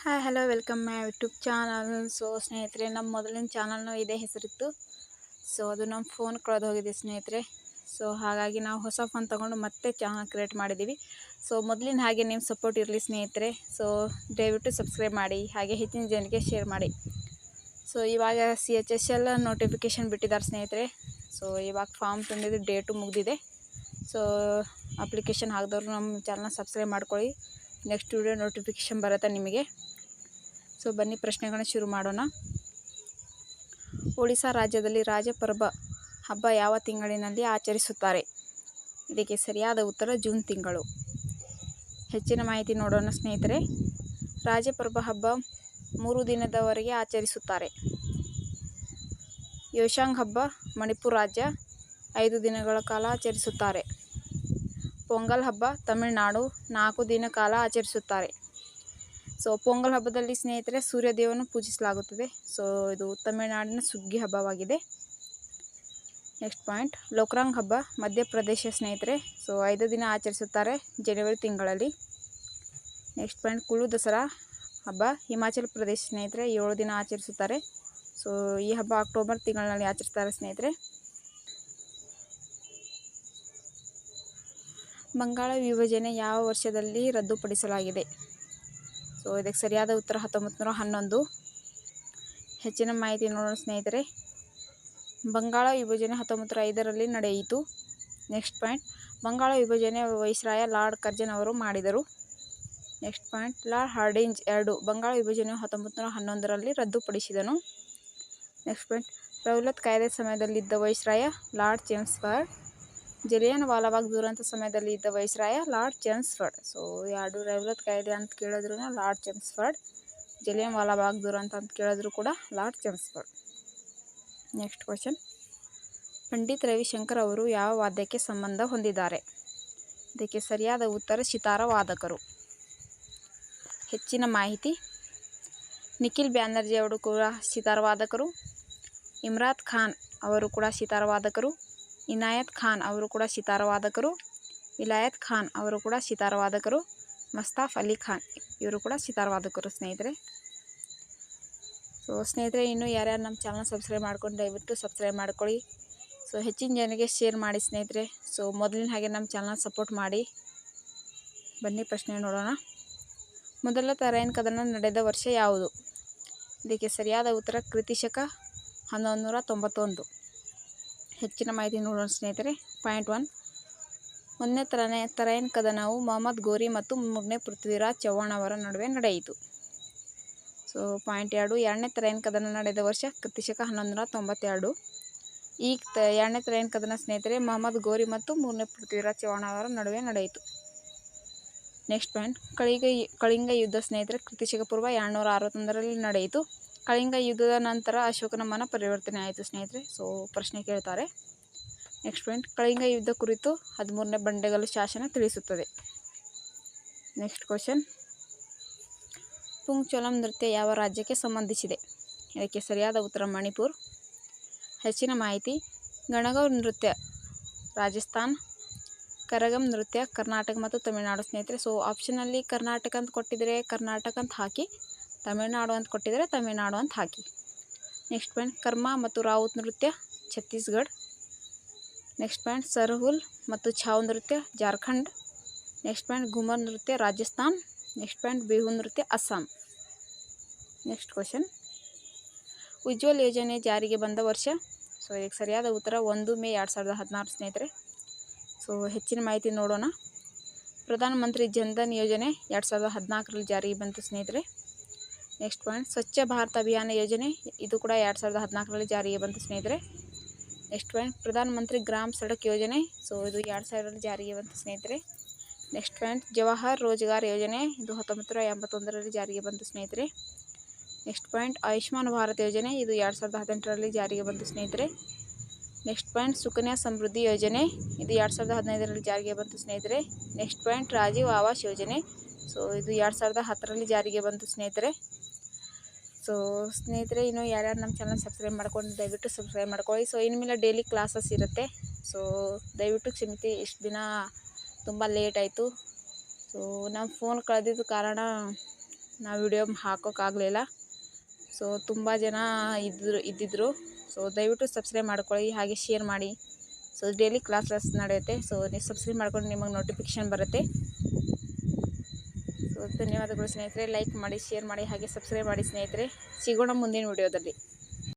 Hi hello welcome my YouTube channel. So ಸ್ನೇಹಿತರೆ, ನಮ್ಮ ಮೊದಲಿನ ಚಾನಲ್ನು ಇದೇ ಹೆಸರಿತ್ತು. ಸೊ ಅದು ನಮ್ಮ ಫೋನ್ ಕಳೆದು ಹೋಗಿದೆ ಸ್ನೇಹಿತರೆ. ಸೊ ಹಾಗಾಗಿ ನಾವು ಹೊಸ ಫೋನ್ ತೊಗೊಂಡು ಮತ್ತೆ ಚಾನಲ್ ಕ್ರಿಯೇಟ್ ಮಾಡಿದ್ದೀವಿ. ಸೊ ಮೊದಲಿನ ಹಾಗೆ ನಿಮ್ಮ ಸಪೋರ್ಟ್ ಇರಲಿ ಸ್ನೇಹಿತರೆ. ಸೊ ದಯವಿಟ್ಟು ಸಬ್ಸ್ಕ್ರೈಬ್ ಮಾಡಿ, ಹಾಗೆ ಹೆಚ್ಚಿನ ಜನರಿಗೆ ಶೇರ್ ಮಾಡಿ. ಸೊ ಇವಾಗ CHSL ನೋಟಿಫಿಕೇಷನ್ ಬಿಟ್ಟಿದ್ದಾರೆ ಸ್ನೇಹಿತರೆ. ಸೊ ಇವಾಗ ಫಾರ್ಮ್ ತಂದಿದ್ದು ಡೇಟು ಮುಗಿದಿದೆ. ಸೊ ಅಪ್ಲಿಕೇಶನ್ ಹಾಕಿದವರು ನಮ್ಮ ಚಾನಲ್ನ ಸಬ್ಸ್ಕ್ರೈಬ್ ಮಾಡ್ಕೊಳ್ಳಿ. ನೆಕ್ಸ್ಟ್ ವಿಡಿಯೋ ನೋಟಿಫಿಕೇಷನ್ ಬರುತ್ತೆ ನಿಮಗೆ. ಸೊ ಬನ್ನಿ ಪ್ರಶ್ನೆಗಳನ್ನ ಶುರು ಮಾಡೋಣ. ಒಡಿಶಾ ರಾಜ್ಯದಲ್ಲಿ ರಾಜಪರ್ಬ ಹಬ್ಬ ಯಾವ ತಿಂಗಳಿನಲ್ಲಿ ಆಚರಿಸುತ್ತಾರೆ? ಇದಕ್ಕೆ ಸರಿಯಾದ ಉತ್ತರ ಜೂನ್ ತಿಂಗಳು. ಹೆಚ್ಚಿನ ಮಾಹಿತಿ ನೋಡೋಣ ಸ್ನೇಹಿತರೆ. ರಾಜಪರ್ಬ ಹಬ್ಬ 3 ದಿನದವರೆಗೆ ಆಚರಿಸುತ್ತಾರೆ. ಯೋಶಾಂಗ್ ಹಬ್ಬ ಮಣಿಪುರ ರಾಜ್ಯ 5 ದಿನಗಳ ಕಾಲ ಆಚರಿಸುತ್ತಾರೆ. ಪೊಂಗಲ್ ಹಬ್ಬ ತಮಿಳುನಾಡು 4 ದಿನ ಕಾಲ ಆಚರಿಸುತ್ತಾರೆ. ಸೊ ಪೊಂಗಲ್ ಹಬ್ಬದಲ್ಲಿ ಸ್ನೇಹಿತರೆ ಸೂರ್ಯದೇವನು ಪೂಜಿಸಲಾಗುತ್ತದೆ. ಸೊ ಇದು ತಮಿಳುನಾಡಿನ ಸುಗ್ಗಿ ಹಬ್ಬವಾಗಿದೆ. ನೆಕ್ಸ್ಟ್ ಪಾಯಿಂಟ್, ಲೋಕ್ರಾಂಗ್ ಹಬ್ಬ ಮಧ್ಯಪ್ರದೇಶ ಸ್ನೇಹಿತರೆ. ಸೊ 5 ದಿನ ಆಚರಿಸುತ್ತಾರೆ ಜನವರಿ ತಿಂಗಳಲ್ಲಿ. ನೆಕ್ಸ್ಟ್ ಪಾಯಿಂಟ್, ಕುಲು ದಸರಾ ಹಬ್ಬ ಹಿಮಾಚಲ ಪ್ರದೇಶ ಸ್ನೇಹಿತರೆ. 7 ದಿನ ಆಚರಿಸುತ್ತಾರೆ. ಸೊ ಈ ಹಬ್ಬ ಅಕ್ಟೋಬರ್ ತಿಂಗಳಲ್ಲಿ ಆಚರಿಸ್ತಾರೆ ಸ್ನೇಹಿತರೆ. ಬಂಗಾಳ ವಿಭಜನೆ ಯಾವ ವರ್ಷದಲ್ಲಿ ರದ್ದುಪಡಿಸಲಾಗಿದೆ? ಸೊ ಇದಕ್ಕೆ ಸರಿಯಾದ ಉತ್ತರ 1911. ಹೆಚ್ಚಿನ ಮಾಹಿತಿ ನೋಡೋಣ ಸ್ನೇಹಿತರೆ. ಬಂಗಾಳ ವಿಭಜನೆ 1905ರಲ್ಲಿ ನಡೆಯಿತು. ನೆಕ್ಸ್ಟ್ ಪಾಯಿಂಟ್, ಬಂಗಾಳ ವಿಭಜನೆ ವೈಸ್ರಾಯ ಲಾರ್ಡ್ ಕರ್ಜನ್ ಅವರು ಮಾಡಿದರು. ನೆಕ್ಸ್ಟ್ ಪಾಯಿಂಟ್, ಲಾರ್ಡ್ ಹಾರ್ಡಿಂಜ್ 2 ಬಂಗಾಳ ವಿಭಜನೆಯು 1911ರಲ್ಲಿ ರದ್ದುಪಡಿಸಿದನು. ನೆಕ್ಸ್ಟ್ ಪಾಯಿಂಟ್, ರೌಲತ್ ಕಾಯ್ದೆ ಸಮಯದಲ್ಲಿದ್ದ viceroy Lord Chelmsford. Jallian Walabagh ದುರಂತ ಸಮಯದಲ್ಲಿ ಇದ್ದ ವೈಸ್ರಾಯ ಲಾರ್ಡ್ ಚೆಮ್ಸ್ಫರ್ಡ್. ಸೊ ಎರಡು ರೌಲತ್ ಕಾಯ್ದೆ ಅಂತ ಕೇಳಿದ್ರು ಲಾರ್ಡ್ ಚೆಮ್ಸ್ಫರ್ಡ್, ಜಲಿಯನ್ ವಾಲಾಬಾಗ್ ದುರಂತ ಅಂತ ಕೇಳಿದ್ರು ಕೂಡ lord Chelmsford. Next question, Pandit Ravishankar ಅವರು ಯಾವ ವಾದ್ಯಕ್ಕೆ ಸಂಬಂಧ ಹೊಂದಿದ್ದಾರೆ? ಇದಕ್ಕೆ ಸರಿಯಾದ ಉತ್ತರ ಸಿತಾರ ವಾದಕರು. ಹೆಚ್ಚಿನ ಮಾಹಿತಿ, ನಿಖಿಲ್ ಬ್ಯಾನರ್ಜಿ ಅವರು ಕೂಡ ಸಿತಾರ ವಾದಕರು. ಇಮ್ರಾತ್ ಖಾನ್ ಅವರು ಕೂಡ ಸಿತಾರ ವಾದಕರು. ಇನಾಯತ್ ಖಾನ್ ಅವರು ಕೂಡ ಸಿತಾರ ವಾದಕರು. ವಿಲಾಯತ್ ಖಾನ್ ಅವರು ಕೂಡ ಸಿತಾರ ವಾದಕರು. ಮಸ್ತಾಫ್ ಅಲಿ ಖಾನ್ ಇವರು ಕೂಡ ಸಿತಾರ ವಾದಕರು ಸ್ನೇಹಿತರೆ. ಸೊ ಸ್ನೇಹಿತರೆ, ಇನ್ನೂ ಯಾರ್ಯಾರು ನಮ್ಮ ಚಾನಲ್ ಸಬ್ಸ್ಕ್ರೈಬ್ ಮಾಡ್ಕೊಂಡು ದಯವಿಟ್ಟು ಸಬ್ಸ್ಕ್ರೈಬ್ ಮಾಡ್ಕೊಳ್ಳಿ. ಸೊ ಹೆಚ್ಚಿನ ಜನರಿಗೆ ಶೇರ್ ಮಾಡಿ ಸ್ನೇಹಿತರೆ. ಸೊ ಮೊದಲಿನ ಹಾಗೆ ನಮ್ಮ ಚಾನಲ್ ಸಪೋರ್ಟ್ ಮಾಡಿ. ಬನ್ನಿ ಪ್ರಶ್ನೆ ನೋಡೋಣ. ಮೊದಲ ತರೈನ್ ಕದನ ನಡೆದ ವರ್ಷ ಯಾವುದು? ಇದಕ್ಕೆ ಸರಿಯಾದ ಉತ್ತರ ಕ್ರಿತಿಶಕ 1191. ಹೆಚ್ಚಿನ ಮಾಹಿತಿ ನೋಡೋಣ ಸ್ನೇಹಿತರೆ. ಪಾಯಿಂಟ್ 1, ಒಂದನೇ ತರೈನ್ ಕದನವು ಮೊಹಮ್ಮದ್ ಗೋರಿ ಮತ್ತು 3ನೇ ಪೃಥ್ವಿರಾಜ್ ಚೌಹಾಣ್ ಅವರ ನಡುವೆ ನಡೆಯಿತು. ಸೊ ಪಾಯಿಂಟ್ 2, ಎರಡನೇ ತರೈನ್ ಕದನ ನಡೆದ ವರ್ಷ ಕ್ರಿತಿಶಕ 1192. ಈ ಎರಡನೇ ತರೈನ್ ಕದನ ಸ್ನೇಹಿತರೆ ಮೊಹಮ್ಮದ್ ಗೋರಿ ಮತ್ತು 3ನೇ ಪೃಥ್ವಿರಾಜ್ ಚೌಹಾಣ್ ಅವರ ನಡುವೆ ನಡೆಯಿತು. ನೆಕ್ಸ್ಟ್ ಪಾಯಿಂಟ್, ಕಳಿಂಗ ಯುದ್ಧ ಸ್ನೇಹಿತರೆ ಕ್ರಿತಿಶಕ ಪೂರ್ವ 261ರಲ್ಲಿ ನಡೆಯಿತು. ಕಳಿಂಗ ಯುದ್ಧದ ನಂತರ ಅಶೋಕನ ಮನ ಪರಿವರ್ತನೆ ಆಯಿತು ಸ್ನೇಹಿತರೆ. ಸೊ ಪ್ರಶ್ನೆ ಕೇಳ್ತಾರೆ. ನೆಕ್ಸ್ಟ್ ಪಾಯಿಂಟ್, ಕಳಿಂಗ ಯುದ್ಧ ಕುರಿತು 13ನೇ ಬಂಡೆಗಲ್ಲು ಶಾಸನ ತಿಳಿಸುತ್ತದೆ. ನೆಕ್ಸ್ಟ್ ಕ್ವಶನ್, ಪುಂಗ್ಚೊಲಂ ನೃತ್ಯ ಯಾವ ರಾಜ್ಯಕ್ಕೆ ಸಂಬಂಧಿಸಿದೆ? ಇದಕ್ಕೆ ಸರಿಯಾದ ಉತ್ತರ ಮಣಿಪುರ್. ಹೆಚ್ಚಿನ ಮಾಹಿತಿ, ಗಣಗೌರ್ ನೃತ್ಯ ರಾಜಸ್ಥಾನ್, ಕರಗಮ್ ನೃತ್ಯ ಕರ್ನಾಟಕ ಮತ್ತು ತಮಿಳುನಾಡು ಸ್ನೇಹಿತರೆ. ಸೊ ಆಪ್ಷನಲ್ಲಿ ಕರ್ನಾಟಕ ಅಂತ ಕೊಟ್ಟಿದ್ರೆ ಕರ್ನಾಟಕ ಅಂತ ಹಾಕಿ, ತಮಿಳುನಾಡು ಅಂತ ಕೊಟ್ಟಿದ್ರೆ ತಮಿಳುನಾಡು ಅಂತ ಹಾಕಿ. ನೆಕ್ಸ್ಟ್ ಪಾಯಿಂಟ್, ಕರ್ಮ ಮತ್ತು ರಾವುತ್ ನೃತ್ಯ ಛತ್ತೀಸ್ಗಢ. ನೆಕ್ಸ್ಟ್ ಪಾಯಿಂಟ್, ಸರ್ಹುಲ್ ಮತ್ತು ಛಾವ್ ನೃತ್ಯ ಜಾರ್ಖಂಡ್. ನೆಕ್ಸ್ಟ್ ಪಾಯಿಂಟ್, ಘುಮರ್ ನೃತ್ಯ ರಾಜಸ್ಥಾನ್. ನೆಕ್ಸ್ಟ್ ಪಾಯಿಂಟ್, ಬಿಹು ನೃತ್ಯ ಅಸ್ಸಾಂ. ನೆಕ್ಸ್ಟ್ ಕ್ವಶನ್, ಉಜ್ವಲ್ ಯೋಜನೆ ಜಾರಿಗೆ ಬಂದ ವರ್ಷ? ಸೊ ಇದಕ್ಕೆ ಸರಿಯಾದ ಉತ್ತರ 1 ಮೇ 2016 ಸ್ನೇಹಿತರೆ. ಸೊ ಹೆಚ್ಚಿನ ಮಾಹಿತಿ ನೋಡೋಣ. ಪ್ರಧಾನ ಮಂತ್ರಿ ಜನ್ಧನ್ ಯೋಜನೆ 2014ರಲ್ಲಿ ಜಾರಿಗೆ ಬಂತು ಸ್ನೇಹಿತರೆ. ನೆಕ್ಸ್ಟ್ ಪಾಯಿಂಟ್, ಸ್ವಚ್ಛ ಭಾರತ ಅಭಿಯಾನ ಯೋಜನೆ ಇದು ಕೂಡ 2014ರಲ್ಲಿ ಜಾರಿಗೆ ಬಂತು ಸ್ನೇಹಿತರೆ. ನೆಕ್ಸ್ಟ್ ಪಾಯಿಂಟ್, ಪ್ರಧಾನ ಮಂತ್ರಿ ಗ್ರಾಮ್ ಸಡಕ್ ಯೋಜನೆ. ಸೊ ಇದು 2000ರಲ್ಲಿ ಜಾರಿಗೆ ಬಂತು ಸ್ನೇಹಿತರೆ. ನೆಕ್ಸ್ಟ್ ಪಾಯಿಂಟ್, ಜವಾಹರ್ ರೋಜ್ಗಾರ್ ಯೋಜನೆ ಇದು 1981ರಲ್ಲಿ ಜಾರಿಗೆ ಬಂತು ಸ್ನೇಹಿತರೆ. ನೆಕ್ಸ್ಟ್ ಪಾಯಿಂಟ್, ಆಯುಷ್ಮಾನ್ ಭಾರತ್ ಯೋಜನೆ ಇದು 2018ರಲ್ಲಿ ಜಾರಿಗೆ ಬಂತು ಸ್ನೇಹಿತರೆ. ನೆಕ್ಸ್ಟ್ ಪಾಯಿಂಟ್, ಸುಕನ್ಯಾ ಸಮೃದ್ಧಿ ಯೋಜನೆ ಇದು 2015ರಲ್ಲಿ ಜಾರಿಗೆ ಬಂತು ಸ್ನೇಹಿತರೆ. ನೆಕ್ಸ್ಟ್ ಪಾಯಿಂಟ್, ರಾಜೀವ್ ಆವಾಸ್ ಯೋಜನೆ. ಸೊ ಇದು 2010ರಲ್ಲಿ ಜಾರಿಗೆ ಬಂತು ಸ್ನೇಹಿತರೆ. ಸೊ ಸ್ನೇಹಿತರೆ, ಇನ್ನು ಯಾರ್ಯಾರು ನಮ್ಮ ಚಾನಲ್ ಸಬ್ಸ್ಕ್ರೈಬ್ ಮಾಡ್ಕೊಂಡು ದಯವಿಟ್ಟು ಸಬ್ಸ್ಕ್ರೈಬ್ ಮಾಡ್ಕೊಳ್ಳಿ. ಸೊ ಇನ್ಮೇಲೆ ಡೈಲಿ ಕ್ಲಾಸಸ್ ಇರುತ್ತೆ. ಸೊ ದಯವಿಟ್ಟು ಕ್ಷಮಿಸಿ, ಇಷ್ಟು ದಿನ ತುಂಬ ಲೇಟ್ ಆಯಿತು. ಸೊ ನಮ್ಮ ಫೋನ್ ಕಳೆದಿದ್ದ ಕಾರಣ ನಾವು ವಿಡಿಯೋ ಹಾಕೋಕ್ಕಾಗಲಿಲ್ಲ. ಸೊ ತುಂಬ ಜನ ಇದ್ದಿದ್ರು. ಸೊ ದಯವಿಟ್ಟು ಸಬ್ಸ್ಕ್ರೈಬ್ ಮಾಡ್ಕೊಳ್ಳಿ, ಹಾಗೆ ಶೇರ್ ಮಾಡಿ. ಸೊ ಡೈಲಿ ಕ್ಲಾಸಸ್ ನಡೆಯುತ್ತೆ. ಸೊ ನೀವು ಸಬ್ಸ್ಕ್ರೈಬ್ ಮಾಡ್ಕೊಂಡು ನಿಮಗೆ ನೋಟಿಫಿಕೇಷನ್ ಬರುತ್ತೆ. ಸೊ ಧನ್ಯವಾದಗಳು ಸ್ನೇಹಿತರೆ. ಲೈಕ್ ಮಾಡಿ, ಶೇರ್ ಮಾಡಿ, ಹಾಗೆ ಸಬ್ಸ್ಕ್ರೈಬ್ ಮಾಡಿ ಸ್ನೇಹಿತರೆ. ಸಿಗೋಣ ಮುಂದಿನ ವಿಡಿಯೋದಲ್ಲಿ.